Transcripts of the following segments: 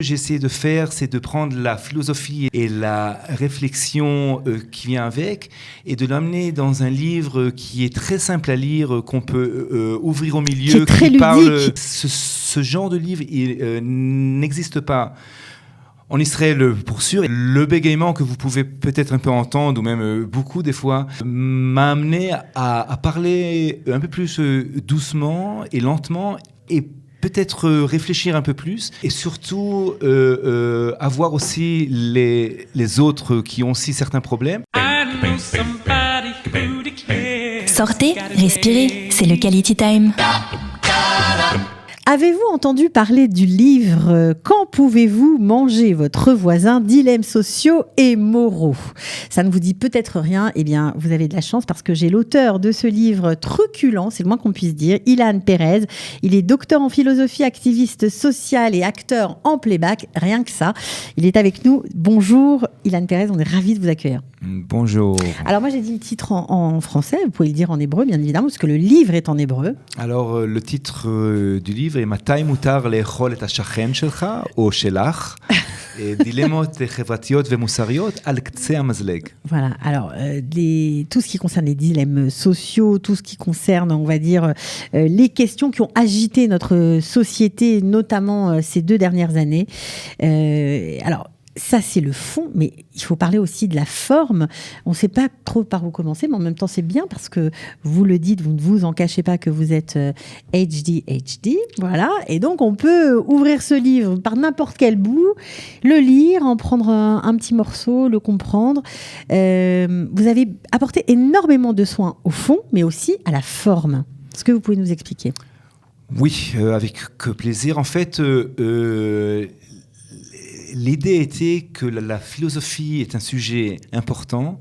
J'ai essayé de faire, c'est de prendre la philosophie et la réflexion qui vient avec et de l'amener dans un livre qui est très simple à lire, qu'on peut ouvrir au milieu, qui est très ludique. Parle. Ce genre de livre, il n'existe pas en Israël pour sûr. Le bégaiement que vous pouvez peut-être un peu entendre, ou même beaucoup des fois, m'a amené à parler un peu plus doucement et lentement et peut-être réfléchir un peu plus et surtout avoir aussi les autres qui ont aussi certains problèmes. Sortez, respirez, c'est le Quality Time. Avez-vous entendu parler du livre « Quand pouvez-vous manger votre voisin ? Dilemmes sociaux et moraux ». Ça ne vous dit peut-être rien, eh bien vous avez de la chance parce que j'ai l'auteur de ce livre truculent, c'est le moins qu'on puisse dire, Ilan Perez. Il est docteur en philosophie, activiste social et acteur en playback, rien que ça. Il est avec nous. Bonjour Ilan Perez, on est ravis de vous accueillir. Bonjour. Alors moi j'ai dit le titre en français, vous pouvez le dire en hébreu bien évidemment, parce que le livre est en hébreu. Alors le titre du livre est Matai mutar le'echol et hashachen shelcha ou shelach dilemot chevratiyot vemusariot al ktse hamazleg. Voilà, alors tout ce qui concerne les dilemmes sociaux, tout ce qui concerne, on va dire, les questions qui ont agité notre société, notamment ces 2 dernières années. Alors, ça, c'est le fond, mais il faut parler aussi de la forme. On ne sait pas trop par où commencer, mais en même temps, c'est bien parce que vous le dites, vous ne vous en cachez pas que vous êtes ADHD, voilà. Et donc, on peut ouvrir ce livre par n'importe quel bout, le lire, en prendre un petit morceau, le comprendre. Vous avez apporté énormément de soins au fond, mais aussi à la forme. Est-ce que vous pouvez nous expliquer ? Oui, avec plaisir. En fait, l'idée était que la philosophie est un sujet important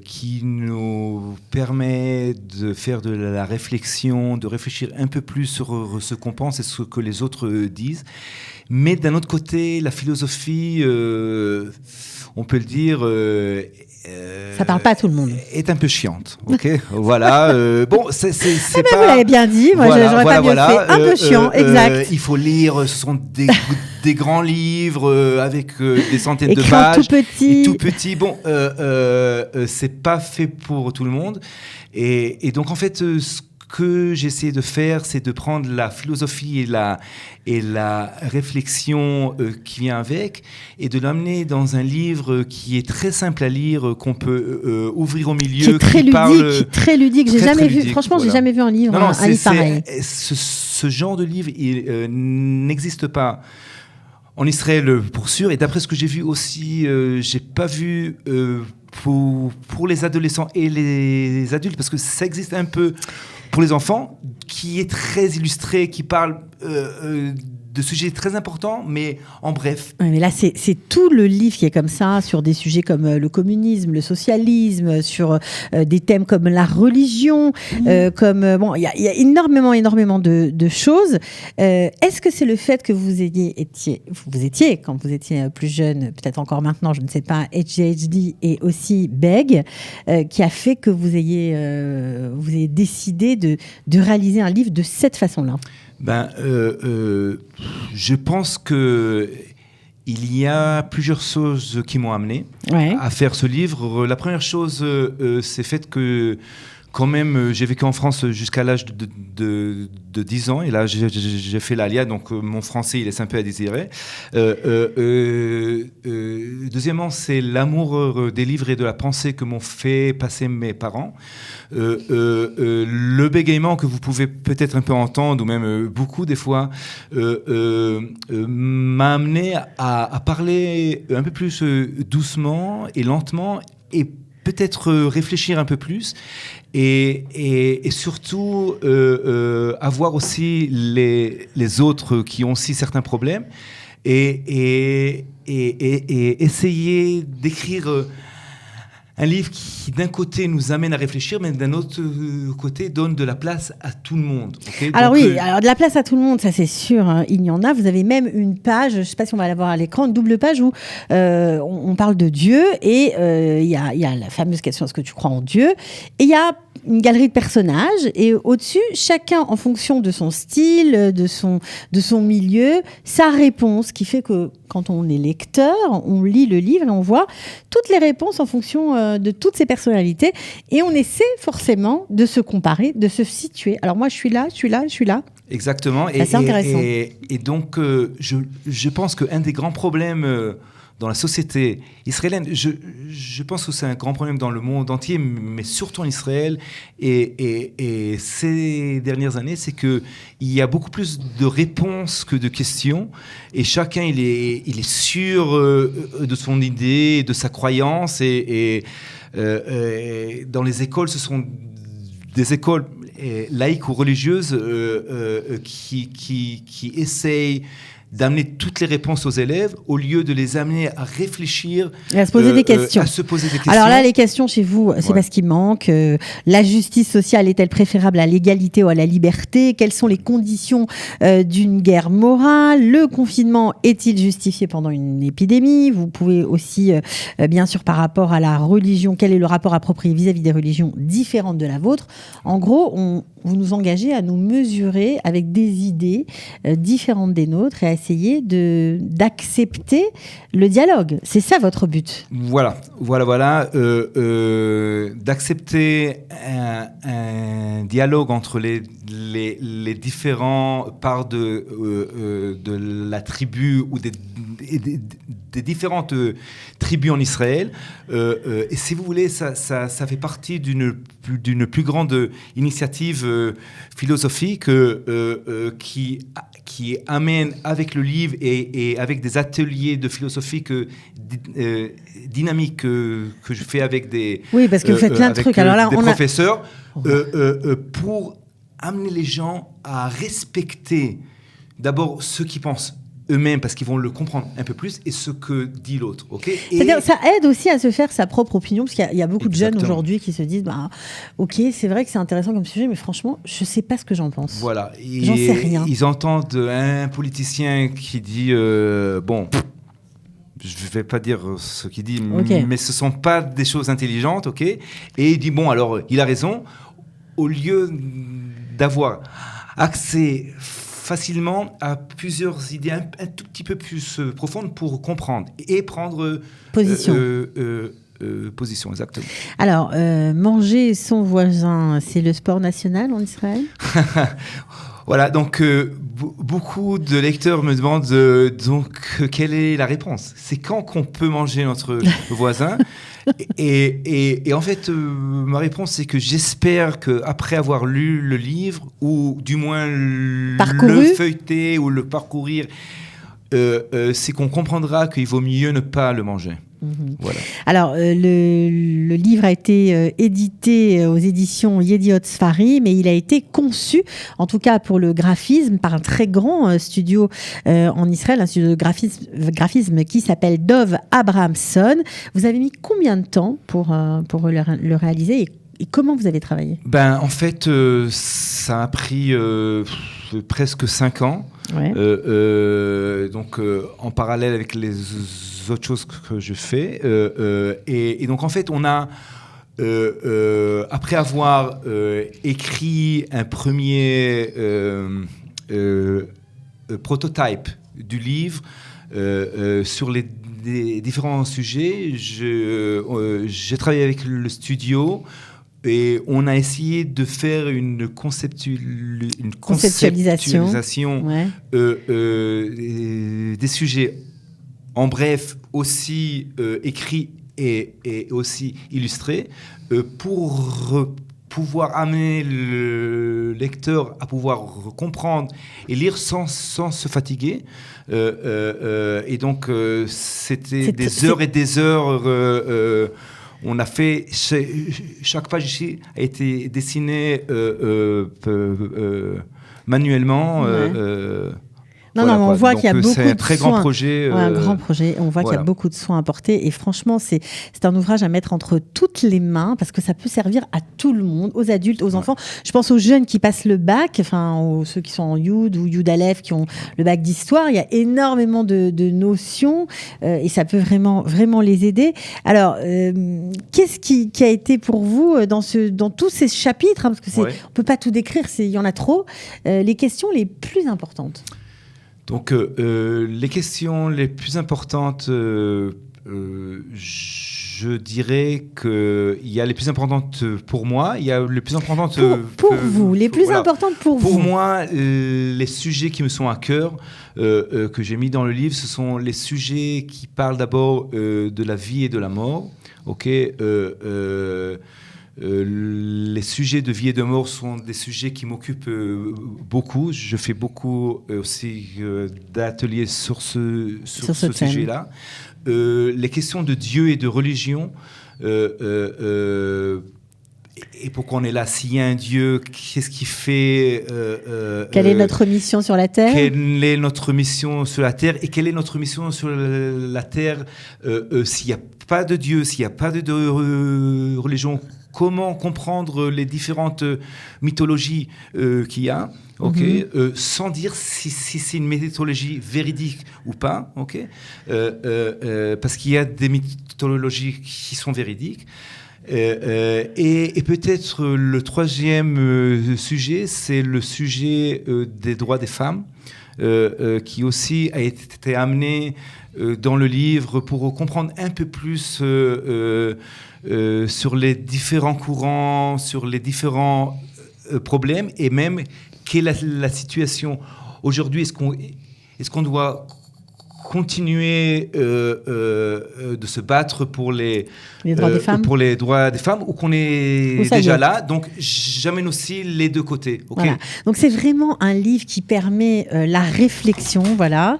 qui nous permet de faire de la réflexion, de réfléchir un peu plus sur ce qu'on pense et ce que les autres disent. Mais d'un autre côté, la philosophie, on peut le dire... ça parle pas à tout le monde. Est un peu chiante, ok. Voilà. Bon, c'est mais pas. Vous l'avez bien dit. Moi, j'aurais pas mieux fait. Un peu chiant, exact. Il faut lire. Ce sont des grands livres avec des centaines de pages. Tout petit. Tout petit. Bon, c'est pas fait pour tout le monde. Et donc en fait, ce que j'ai essayé de faire, c'est de prendre la philosophie et la réflexion qui vient avec et de l'amener dans un livre qui est très simple à lire, qu'on peut ouvrir au milieu. Qui est très ludique. J'ai jamais vu, franchement, voilà. J'ai jamais vu un livre pareil. Ce genre de livre, il n'existe pas en Israël pour sûr. Et d'après ce que j'ai vu aussi, j'ai pas vu... pour les adolescents et les adultes, parce que ça existe un peu pour les enfants, qui est très illustré, qui parle de sujets très importants, mais en bref. Oui, mais là, c'est tout le livre qui est comme ça, sur des sujets comme le communisme, le socialisme, sur des thèmes comme la religion, bon, il y a énormément de choses. Est-ce que c'est le fait que vous étiez, quand vous étiez plus jeune, peut-être encore maintenant, je ne sais pas, ADHD et aussi bègue, qui a fait que vous ayez décidé de réaliser un livre de cette façon-là ? Je pense que il y a plusieurs choses qui m'ont amené à faire ce livre. La première chose, c'est fait que quand même, j'ai vécu en France jusqu'à l'âge de 10 ans. Et là, j'ai fait l'ALIA, donc mon français, il laisse un peu à désirer. Deuxièmement, c'est l'amour des livres et de la pensée que m'ont fait passer mes parents. Le bégaiement que vous pouvez peut-être un peu entendre, ou même beaucoup des fois, m'a amené à parler un peu plus doucement et lentement et peut-être réfléchir un peu plus et surtout avoir aussi les autres qui ont aussi certains problèmes et essayer d'écrire un livre qui d'un côté nous amène à réfléchir, mais d'un autre côté donne de la place à tout le monde. Okay, alors donc, alors de la place à tout le monde, ça c'est sûr, hein, il y en a. Vous avez même une page, je ne sais pas si on va la voir à l'écran, une double page où on parle de Dieu et il y a la fameuse question, est-ce que tu crois en Dieu ? Et il y a une galerie de personnages et au-dessus, chacun en fonction de son style, de son milieu, sa réponse, qui fait que quand on est lecteur, on lit le livre et on voit toutes les réponses en fonction de toutes ces personnalités et on essaie forcément de se comparer, de se situer. Alors moi, je suis là. Exactement. C'est intéressant. Et donc, je pense qu'un des grands problèmes dans la société israélienne, je pense que c'est un grand problème dans le monde entier, mais surtout en Israël, et ces dernières années, c'est qu'il y a beaucoup plus de réponses que de questions, et chacun, il est sûr de son idée, de sa croyance, et dans les écoles, ce sont des écoles laïques ou religieuses qui essayent d'amener toutes les réponses aux élèves au lieu de les amener à réfléchir et à se poser des questions. Alors là, les questions chez vous, c'est parce qu'il manque. La justice sociale est-elle préférable à l'égalité ou à la liberté? Quelles sont les conditions d'une guerre morale? Le confinement est-il justifié pendant une épidémie? Vous pouvez aussi, bien sûr, par rapport à la religion, quel est le rapport approprié vis-à-vis des religions différentes de la vôtre? En gros, vous nous engagez à nous mesurer avec des idées différentes des nôtres et à essayer d'accepter le dialogue. C'est ça votre but. Voilà. D'accepter un dialogue entre les différents parts de la tribu ou des différentes tribus en Israël. Et si vous voulez, ça fait partie d'une plus grande initiative philosophique qui amène avec le livre et avec des ateliers de philosophie dynamiques que je fais avec des oui, parce que vous faites plein de trucs. Alors là, des professeurs pour amener les gens à respecter d'abord ceux qui pensent eux-mêmes parce qu'ils vont le comprendre un peu plus et ce que dit l'autre. Okay. C'est-à-dire, ça aide aussi à se faire sa propre opinion parce qu'il y a beaucoup de jeunes aujourd'hui qui se disent ok, c'est vrai que c'est intéressant comme sujet, mais franchement, je ne sais pas ce que j'en pense. Voilà. J'en sais rien. Ils entendent un politicien qui dit je ne vais pas dire ce qu'il dit, mais ce ne sont pas des choses intelligentes. Okay. Et il dit alors, il a raison. Au lieu d'avoir accès facilement à plusieurs idées un tout petit peu plus profondes pour comprendre et prendre position. Position, exactement. Alors, manger son voisin, c'est le sport national en Israël? Voilà, donc beaucoup de lecteurs me demandent donc quelle est la réponse? C'est quand qu'on peut manger notre voisin? Et en fait, ma réponse, c'est que j'espère qu'après avoir lu le livre, ou du moins le feuilleter ou le parcourir, c'est qu'on comprendra qu'il vaut mieux ne pas le manger. Voilà. Alors, le livre a été édité aux éditions Yediot Sfari, mais il a été conçu, en tout cas pour le graphisme, par un très grand studio en Israël, un studio de graphisme qui s'appelle Dov Abrahamson. Vous avez mis combien de temps pour le réaliser et comment vous avez travaillé? En fait, ça a pris presque 5 ans. Ouais. Donc, en parallèle avec les autres choses que je fais. Et donc, en fait, on a, après avoir écrit un premier prototype du livre sur les différents sujets, j'ai travaillé avec le studio. Et on a essayé de faire une conceptualisation ouais. Des sujets, en bref, aussi écrits et aussi illustrés, pour pouvoir amener le lecteur à pouvoir comprendre et lire sans se fatiguer. Et donc, c'était des heures et des heures... on a fait, chaque page ici a été dessinée manuellement. Ouais. Non, non, on voit qu'il y a beaucoup de soins. C'est un très grand projet. Un grand projet. On voit qu'il y a beaucoup de soins apportés. Et franchement, c'est un ouvrage à mettre entre toutes les mains parce que ça peut servir à tout le monde, aux adultes, aux enfants. Je pense aux jeunes qui passent le bac, enfin, ceux qui sont en Youd ou Youd Aleph, qui ont le bac d'histoire. Il y a énormément de notions et ça peut vraiment, vraiment les aider. Alors, qu'est-ce qui a été pour vous dans tous ces chapitres, hein, parce que on peut pas tout décrire, il y en a trop, les questions les plus importantes? Donc, les questions les plus importantes, je dirais qu'il y a les plus importantes pour moi, il y a les plus importantes pour vous, les plus importantes pour vous. Pour moi, les sujets qui me sont à cœur, que j'ai mis dans le livre, ce sont les sujets qui parlent d'abord de la vie et de la mort. Ok. Les sujets de vie et de mort sont des sujets qui m'occupent beaucoup. Je fais beaucoup aussi d'ateliers sur ce sujet-là. Les questions de Dieu et de religion, et pourquoi on est là, s'il y a un Dieu, qu'est-ce qu'il fait, quelle est notre mission sur la Terre? Quelle est notre mission sur la Terre? Et quelle est notre mission sur la Terre s'il n'y a pas de Dieu, s'il n'y a pas de religion? Comment comprendre les différentes mythologies qu'il y a, sans dire si c'est une mythologie véridique ou pas, parce qu'il y a des mythologies qui sont véridiques. Et peut-être le troisième sujet, c'est le sujet des droits des femmes, qui aussi a été amené dans le livre pour comprendre un peu plus sur les différents courants, sur les différents problèmes, et même quelle est la situation aujourd'hui. Est-ce qu'on doit continuer de se battre pour les droits des femmes, ou qu'on est déjà là? Donc j'amène aussi les deux côtés. Voilà. Donc c'est vraiment un livre qui permet la réflexion. Voilà,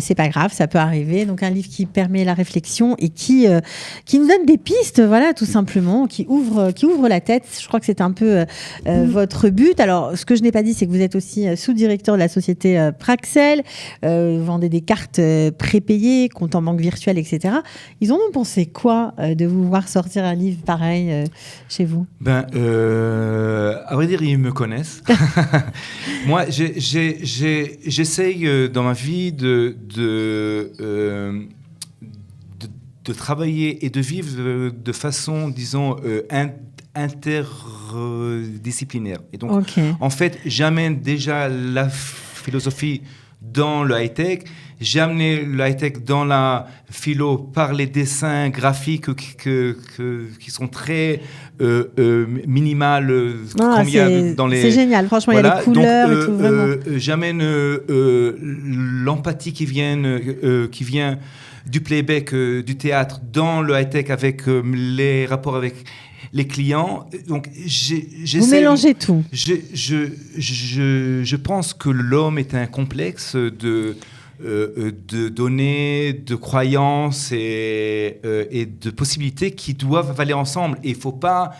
c'est pas grave, ça peut arriver. Donc un livre qui permet la réflexion et qui nous donne des pistes, voilà, tout simplement, qui ouvre la tête. Je crois que c'est un peu votre but. Alors ce que je n'ai pas dit, c'est que vous êtes aussi sous-directeur de la société Praxel. Vous vendez des cartes prépayés, compte en banque virtuelle, etc. Ils en ont pensé quoi de vous voir sortir un livre pareil chez vous? À vrai dire, ils me connaissent. Moi, j'essaye dans ma vie de travailler et de vivre de façon, disons, interdisciplinaire. Et donc, en fait, j'amène déjà la philosophie dans le high-tech. J'ai amené le high-tech dans la philo par les dessins graphiques qui sont très minimales. C'est génial, franchement, il y a les couleurs et tout, vraiment. J'amène l'empathie qui vient du playback, du théâtre, dans le high-tech avec les rapports avec les clients. Donc, vous mélangez tout. Je pense que l'homme est un complexe de données, de croyances et de possibilités qui doivent aller ensemble. Et il ne faut pas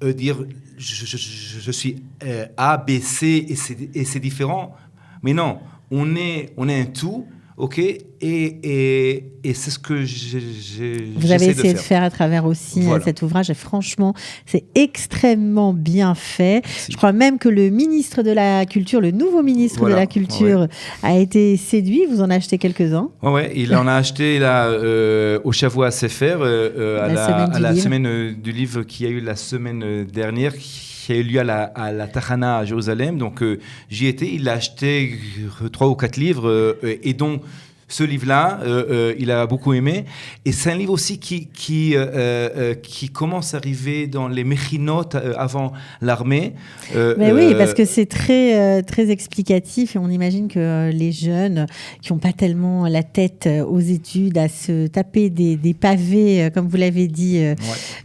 dire je suis A, B, C et c'est différent. Mais non, on est un tout. Et c'est ce que vous avez essayé de faire à travers aussi cet ouvrage. Et franchement, c'est extrêmement bien fait. Je crois même que le ministre de la Culture, le nouveau ministre de la Culture, a été séduit. Vous en achetez quelques-uns. Il en a acheté là, au Chavois SFR, à la semaine du livre qui a eu la semaine dernière, qui a eu lieu à la Tahana à Jérusalem. Donc j'y étais, il a acheté 3 ou 4 livres et dont ce livre-là, il a beaucoup aimé. Et c'est un livre aussi qui commence à arriver dans les mechinotes avant l'armée. Oui, parce que c'est très, très explicatif. Et on imagine que les jeunes qui n'ont pas tellement la tête aux études, à se taper des pavés, comme vous l'avez dit,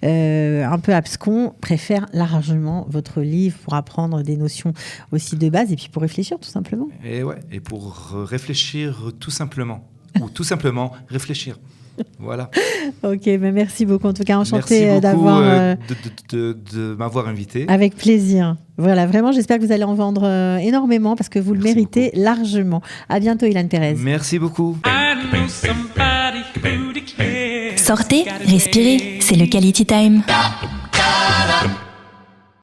un peu abscons, préfèrent largement votre livre pour apprendre des notions aussi de base et puis pour réfléchir tout simplement. Et pour réfléchir tout simplement. Ou tout simplement réfléchir. Voilà. Ok, mais merci beaucoup. En tout cas, Merci enchanté beaucoup d'avoir... de m'avoir invité. Avec plaisir. Voilà, vraiment, j'espère que vous allez en vendre énormément parce que vous le méritez largement. À bientôt, Ilan Pérez. Merci beaucoup. Sortez, respirez, c'est le Quality Time.